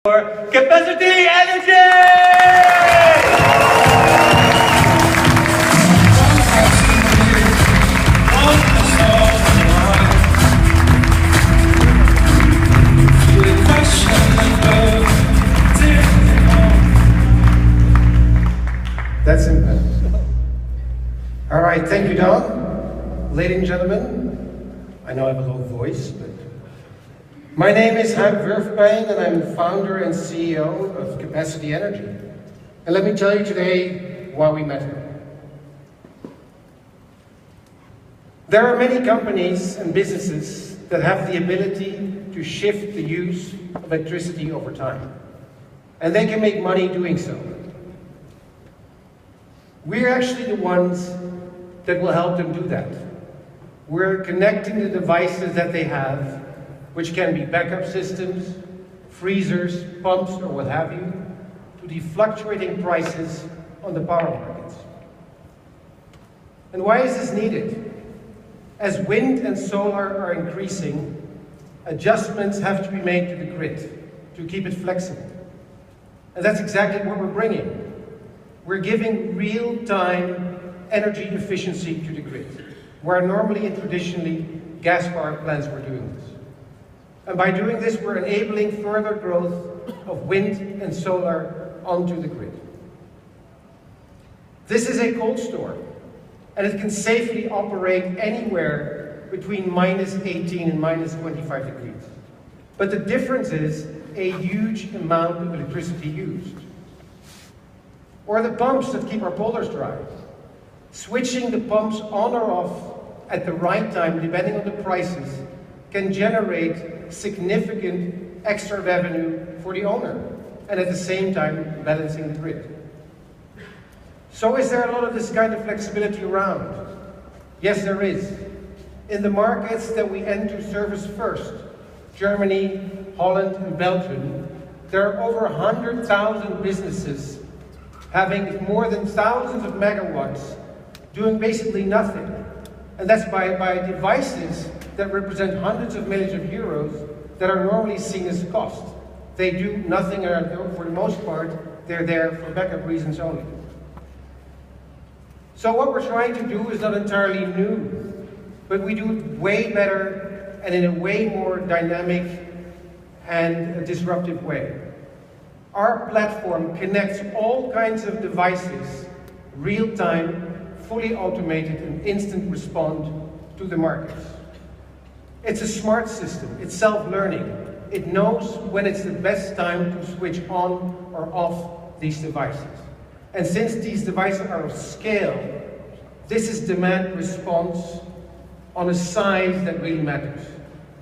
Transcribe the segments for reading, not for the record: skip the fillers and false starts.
Capacity Energy! That's simple. All right, thank you, Don. Ladies and gentlemen, I know I have a low voice, but my name is Huib Wurfpijn, and I'm founder and CEO of Capacity Energy. And let me tell you today why we met here. There are many companies and businesses that have the ability to shift the use of electricity over time. And they can make money doing so. We're actually the ones that will help them do that. We're connecting the devices that they have, which can be backup systems, freezers, pumps, or what have you, to the fluctuating prices on the power markets. And why is this needed? As wind and solar are increasing, adjustments have to be made to the grid to keep it flexible. And that's exactly what we're bringing. We're giving real-time energy efficiency to the grid, where normally and traditionally gas power plants were doing this. And by doing this, we're enabling further growth of wind and solar onto the grid. This is a cold store, and it can safely operate anywhere between -18 and -25 degrees. But the difference is a huge amount of electricity used. Or the pumps that keep our polders dry. Switching the pumps on or off at the right time, depending on the prices, can generate significant extra revenue for the owner, and at the same time balancing the grid. So is there a lot of this kind of flexibility around? Yes, there is. In the markets that we enter service first, Germany, Holland, and Belgium, there are over 100,000 businesses having more than thousands of megawatts doing basically nothing. And that's by devices that represent hundreds of millions of euros that are normally seen as cost. They do nothing, or for the most part, they're there for backup reasons only. So what we're trying to do is not entirely new, but we do it way better and in a way more dynamic and disruptive way. Our platform connects all kinds of devices, real-time, fully automated, and instant respond to the markets. It's a smart system, it's self-learning. It knows when it's the best time to switch on or off these devices. And since these devices are of scale, this is demand response on a size that really matters.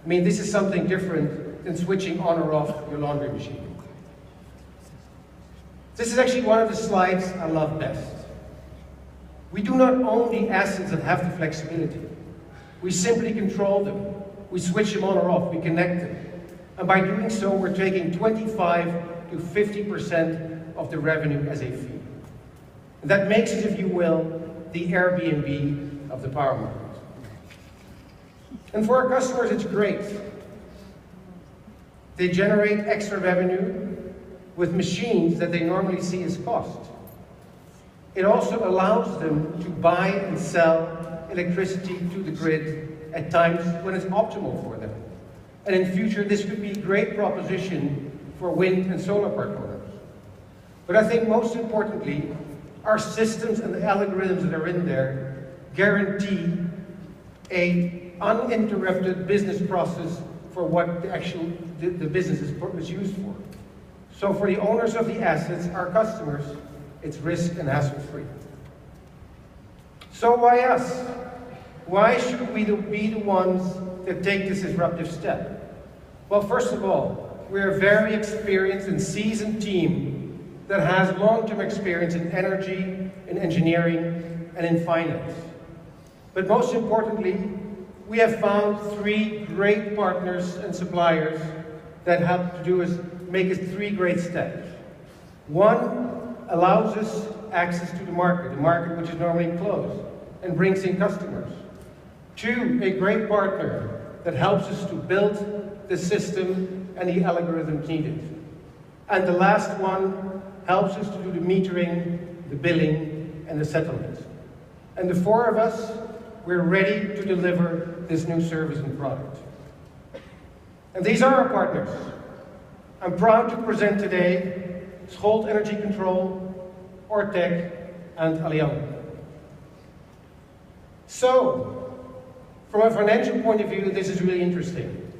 I mean, this is something different than switching on or off your laundry machine. This is actually one of the slides I love best. We do not own the assets that have the flexibility. We simply control them. We switch them on or off, we connect them. And by doing so, we're taking 25 to 50% of the revenue as a fee. And that makes it, if you will, the Airbnb of the power market. And for our customers, it's great. They generate extra revenue with machines that they normally see as cost. It also allows them to buy and sell electricity to the grid at times when it's optimal for them. And in future, this could be a great proposition for wind and solar park owners. But I think most importantly, our systems and the algorithms that are in there guarantee an uninterrupted business process for what the business is used for. So for the owners of the assets, our customers, it's risk and hassle-free. So why us? Why should we be the ones that take this disruptive step? Well, first of all, we're a very experienced and seasoned team that has long-term experience in energy, in engineering, and in finance. But most importantly, we have found 3 great partners and suppliers that help to make us 3 great steps. 1 allows us access to the market which is normally closed, and brings in customers. 2, a great partner that helps us to build the system and the algorithms needed. And the last one helps us to do the metering, the billing, and the settlement. And the four of us, we're ready to deliver this new service and product. And these are our partners. I'm proud to present today Scholt Energy Control, Ortec, and Allianz. So, from a financial point of view, this is really interesting.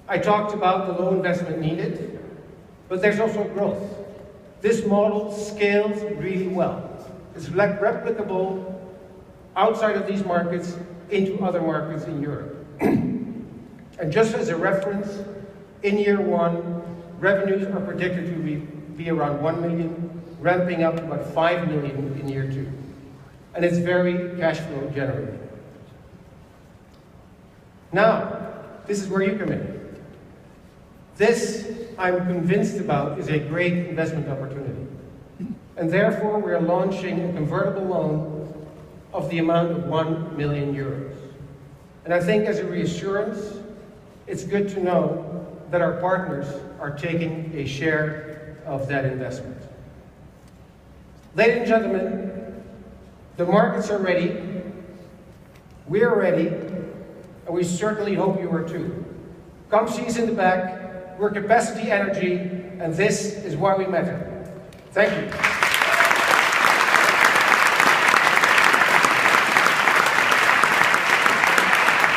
I talked about the low investment needed, but there's also growth. This model scales really well. It's replicable outside of these markets into other markets in Europe. And just as a reference, in year one, revenues are predicted to be around 1 million, ramping up to about 5 million in year two. And it's very cash flow generating. Now, this is where you come in. This, I'm convinced about, is a great investment opportunity. And therefore, we are launching a convertible loan of the amount of 1 million euros. And I think as a reassurance, it's good to know that our partners are taking a share of that investment. Ladies and gentlemen, the markets are ready, we are ready, and we certainly hope you are too. Come see us in the back. We're Capacity Energy, and this is why we matter. Thank you.